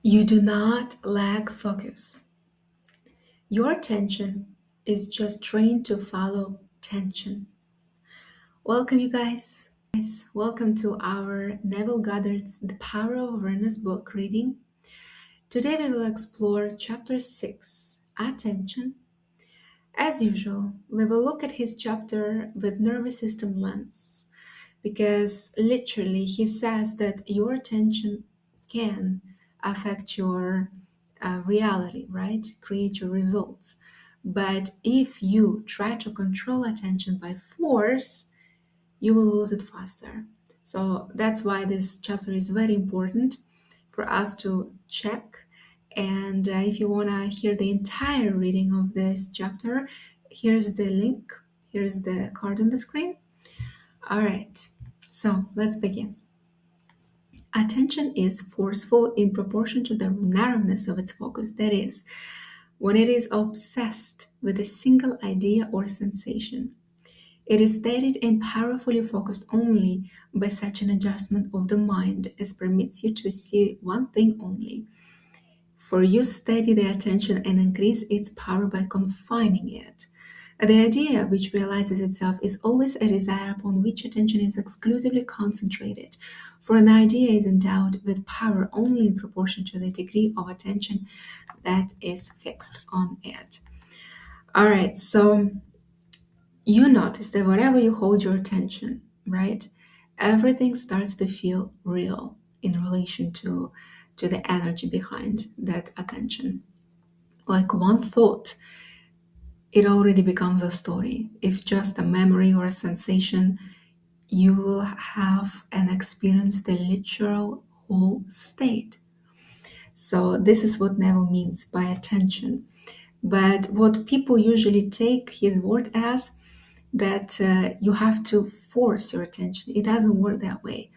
You do not lack focus. Your attention is just trained to follow tension. Welcome, you guys. Welcome to our Neville Goddard's The Power of Awareness book reading. Today we will explore chapter 6, Attention. As usual, we will look at his chapter with nervous system lens because literally he says that your attention can affect your reality, right? Create your results. But if you try to control attention by force, you will lose it faster. So that's why this chapter is very important for us to check. And if you want to hear the entire reading of this chapter, here's the link, here's the card on the screen. All right, so let's begin. Attention is forceful in proportion to the narrowness of its focus. That is, when it is obsessed with a single idea or sensation. It is steadied and powerfully focused only by such an adjustment of the mind as permits you to see one thing only. For you steady the attention and increase its power by confining it. The idea which realizes itself is always a desire upon which attention is exclusively concentrated, for an idea is endowed with power only in proportion to the degree of attention that is fixed on it. All right, so you notice that whatever you hold your attention, right, everything starts to feel real in relation to the energy behind that attention. Like one thought, it already becomes a story. If just a memory or a sensation, you will have and experience the literal whole state. So this is what Neville means by attention. But what people usually take his word as that you have to force your attention. It doesn't work that way.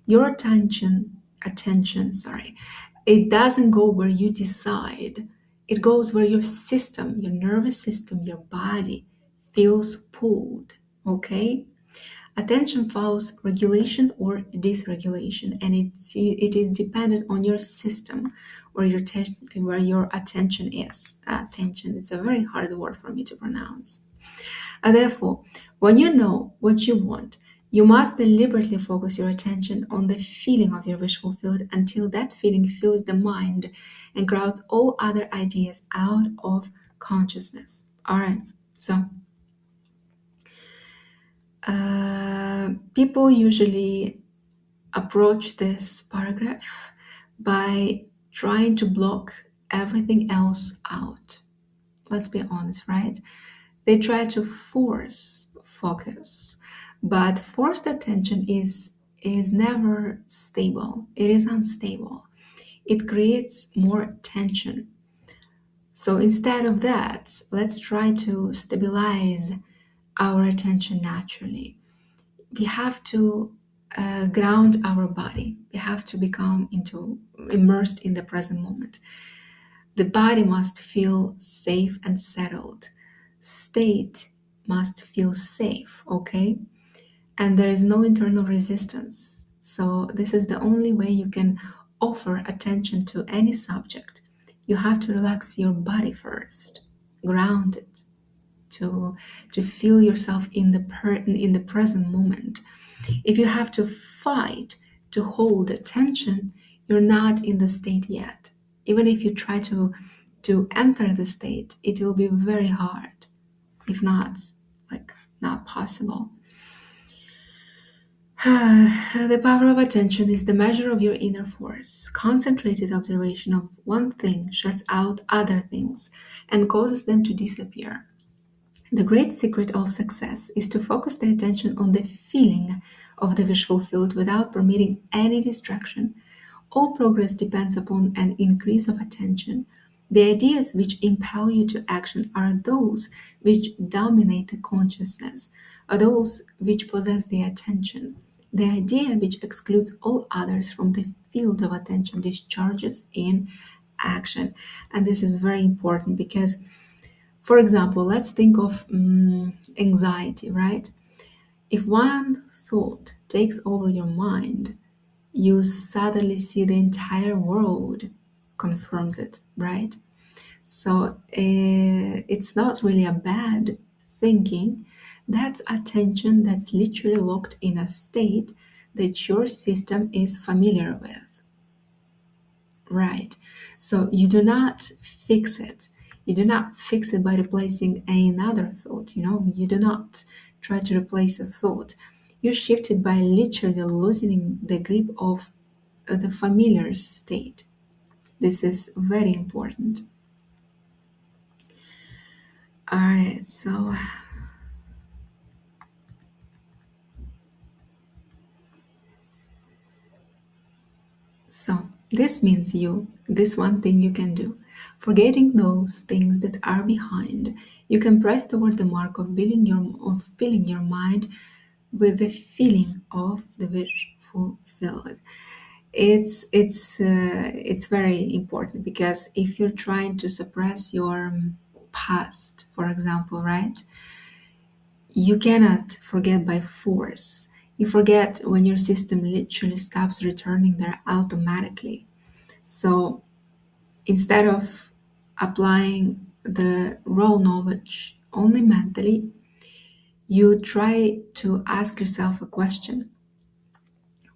Your attention, it doesn't go where you decide. It goes where your system, your nervous system, your body feels pulled. Okay? Attention follows regulation or dysregulation, and it is dependent on your system where your attention is. Attention, it's a very hard word for me to pronounce. Therefore, when you know what you want, you must deliberately focus your attention on the feeling of your wish fulfilled until that feeling fills the mind and crowds all other ideas out of consciousness. All right, so people usually approach this paragraph by trying to block everything else out. Let's be honest, right? They try to force focus, but forced attention is never stable. It is unstable. It creates more tension. So instead of that, let's try to stabilize our attention naturally. We have to ground our body. We have to become immersed in the present moment. The body must feel safe and settled. State must feel safe, okay? And there is no internal resistance. So this is the only way you can offer attention to any subject. You have to relax your body first, ground it, to feel yourself in the present moment. If you have to fight to hold attention, you're not in the state yet. Even if you try to enter the state, it will be very hard, if not not possible. The power of attention is the measure of your inner force. Concentrated observation of one thing shuts out other things and causes them to disappear. The great secret of success is to focus the attention on the feeling of the wish fulfilled without permitting any distraction. All progress depends upon an increase of attention. The ideas which impel you to action are those which dominate the consciousness, are those which possess the attention. The idea which excludes all others from the field of attention discharges in action. And this is very important because, for example, let's think of anxiety, right? If one thought takes over your mind, you suddenly see the entire world confirms it, right? So it's not really a bad thinking. That's attention that's literally locked in a state that your system is familiar with, right? So you do not fix it. You do not fix it by replacing another thought, you do not try to replace a thought. You shift it by literally loosening the grip of the familiar state. This is very important. All right, so this means this one thing you can do. Forgetting those things that are behind, you can press toward the mark of filling your mind with the feeling of the wish fulfilled. It's very important, because if you're trying to suppress your past, for example, right? You cannot forget by force. You forget when your system literally stops returning there automatically. So instead of applying the raw knowledge only mentally, you try to ask yourself a question.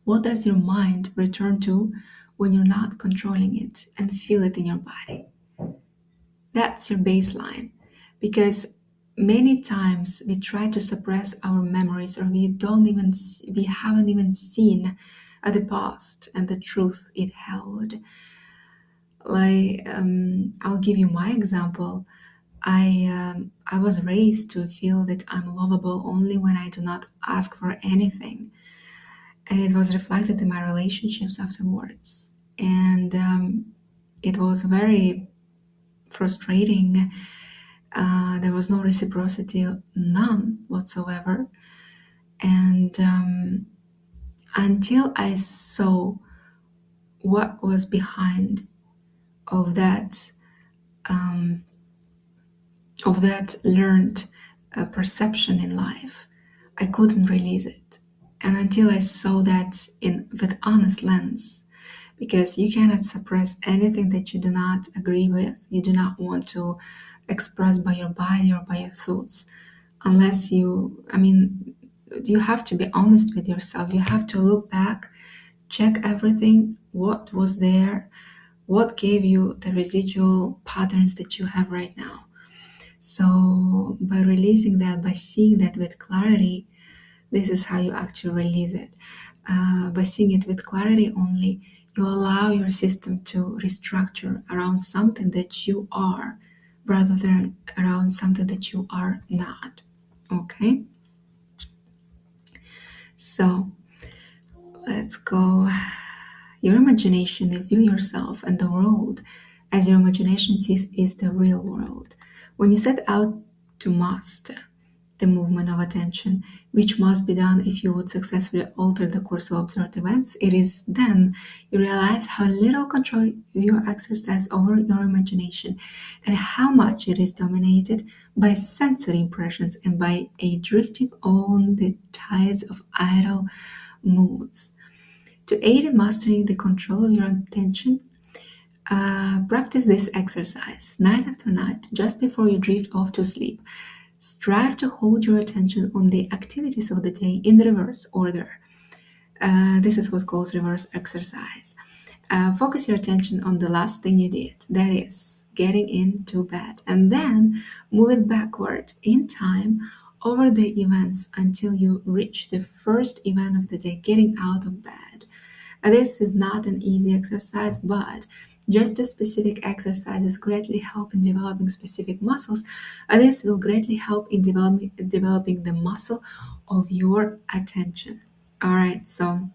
What does your mind return to when you're not controlling it, and feel it in your body? That's your baseline. Because many times we try to suppress our memories, or we haven't even seen the past and the truth it held. Like, I'll give you my example. I was raised to feel that I'm lovable only when I do not ask for anything, and it was reflected in my relationships afterwards. And it was very frustrating. There was no reciprocity, none whatsoever. And until I saw what was behind of that, um, learned perception in life, I couldn't release it. And until I saw that in with honest lens, because you cannot suppress anything that you do not agree with, you do not want to express by your body or by your thoughts, unless you have to be honest with yourself. You have to look back, check everything, what was there, what gave you the residual patterns that you have right now. So by releasing that, by seeing that with clarity, this is how you actually release it. By seeing it with clarity only, you allow your system to restructure around something that you are, rather than around something that you are not. Okay? So let's go. Your imagination is you yourself, and the world, as your imagination sees, is the real world. When you set out to master the movement of attention, which must be done if you would successfully alter the course of observed events, it is then you realize how little control you exercise over your imagination, and how much it is dominated by sensory impressions and by a drifting on the tides of idle moods. To aid in mastering the control of your attention, practice this exercise night after night, just before you drift off to sleep. Strive to hold your attention on the activities of the day in reverse order. This is what calls reverse exercise. Focus your attention on the last thing you did, that is, getting into bed, and then move it backward in time over the events until you reach the first event of the day, getting out of bed. This is not an easy exercise, but just as specific exercises greatly help in developing specific muscles, this will greatly help in developing the muscle of your attention. All right, so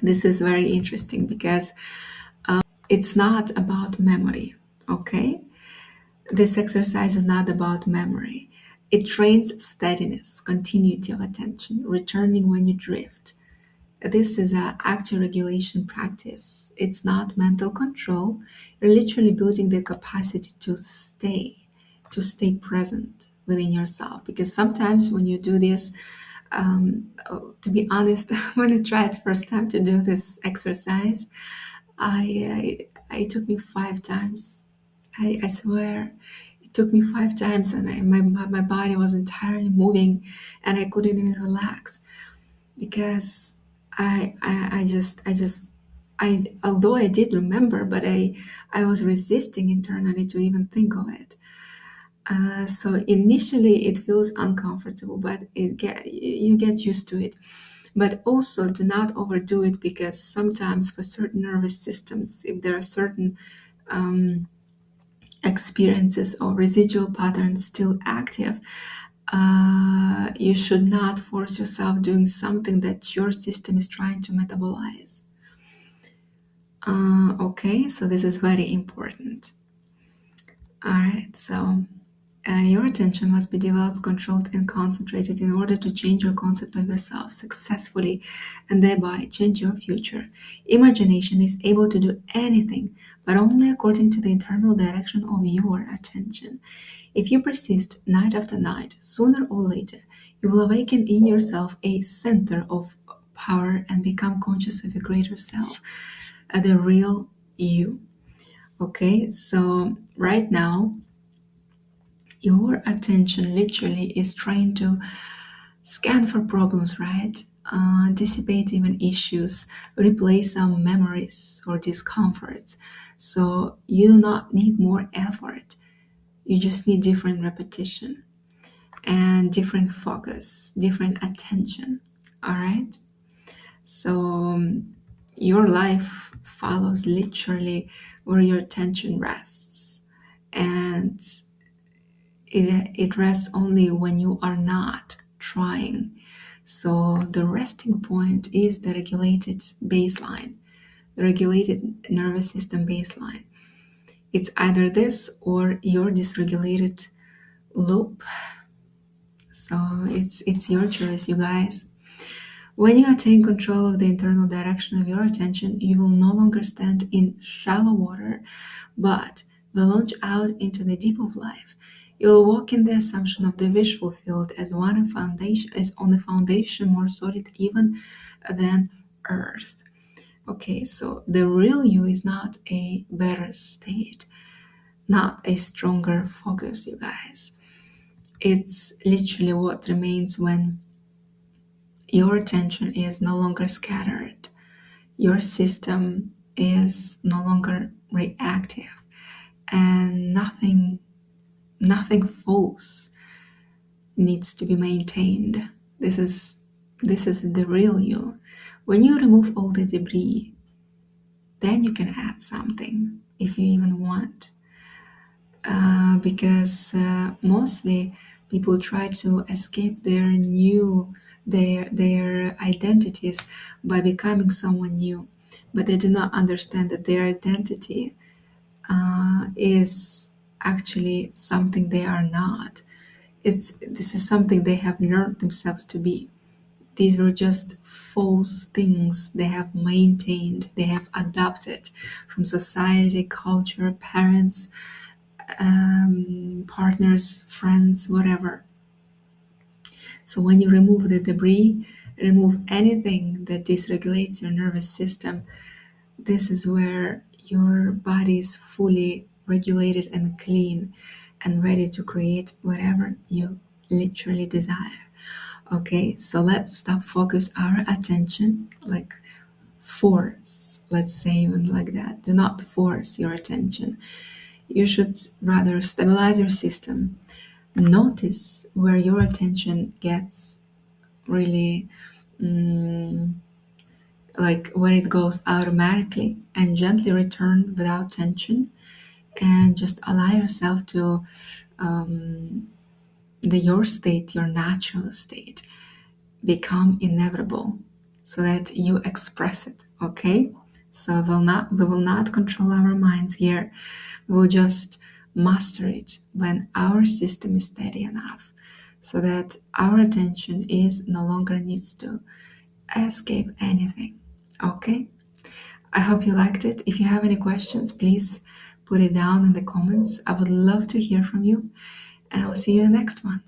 this is very interesting, because it's not about memory, okay? This exercise is not about memory. It trains steadiness, continuity of attention, returning when you drift. This is an active regulation practice. It's not mental control. You're literally building the capacity to stay present within yourself. Because sometimes when you do this, to be honest, when I tried first time to do this exercise, I it took me 5 times. I swear, it took me 5 times, and my body was entirely moving, and I couldn't even relax because I although I did remember, but I was resisting internally to even think of it. So initially it feels uncomfortable, but you get used to it. But also do not overdo it, because sometimes for certain nervous systems, if there are certain um, experiences or residual patterns still active, you should not force yourself doing something that your system is trying to metabolize. Okay, so this is very important. All right, so your attention must be developed, controlled, and concentrated in order to change your concept of yourself successfully and thereby change your future. Imagination is able to do anything, but only according to the internal direction of your attention. If you persist night after night, sooner or later, you will awaken in yourself a center of power and become conscious of a greater self, the real you. Okay, so right now, your attention literally is trained to scan for problems, right? Anticipate even issues, replace some memories or discomforts. So you do not need more effort. You just need different repetition and different focus, different attention. All right. So your life follows literally where your attention rests, and it rests only when you are not trying. So the resting point is the regulated baseline, the regulated nervous system baseline. It's either this or your dysregulated loop. So it's your choice, you guys. When you attain control of the internal direction of your attention, you will no longer stand in shallow water, but will launch out into the deep of life. You will walk in the assumption of the visual field as on a foundation more solid even than Earth. Okay, so the real you is not a better state, not a stronger focus, you guys. It's literally what remains when your attention is no longer scattered. Your system is no longer reactive, and nothing false needs to be maintained. This is the real you. When you remove all the debris, then you can add something if you even want. Because mostly people try to escape their identities by becoming someone new, but they do not understand that their identity is actually something they are not. This is something they have learned themselves to be. These were just false things they have maintained, they have adopted from society, culture, parents, partners, friends, whatever. So when you remove the debris, remove anything that dysregulates your nervous system, this is where your body is fully regulated and clean and ready to create whatever you literally desire. Okay, so let's stop focus our attention, like force, let's say, even like that. Do not force your attention. You should rather stabilize your system. Notice where your attention gets really like where it goes automatically, and gently return without tension, and just allow yourself to your state, your natural state, become inevitable so that you express it. Okay, so we will not control our minds here. We will just master it when our system is steady enough, so that our attention is no longer needs to escape anything. Okay, I hope you liked it. If you have any questions, please put it down in the comments. I would love to hear from you, and I will see you in the next one.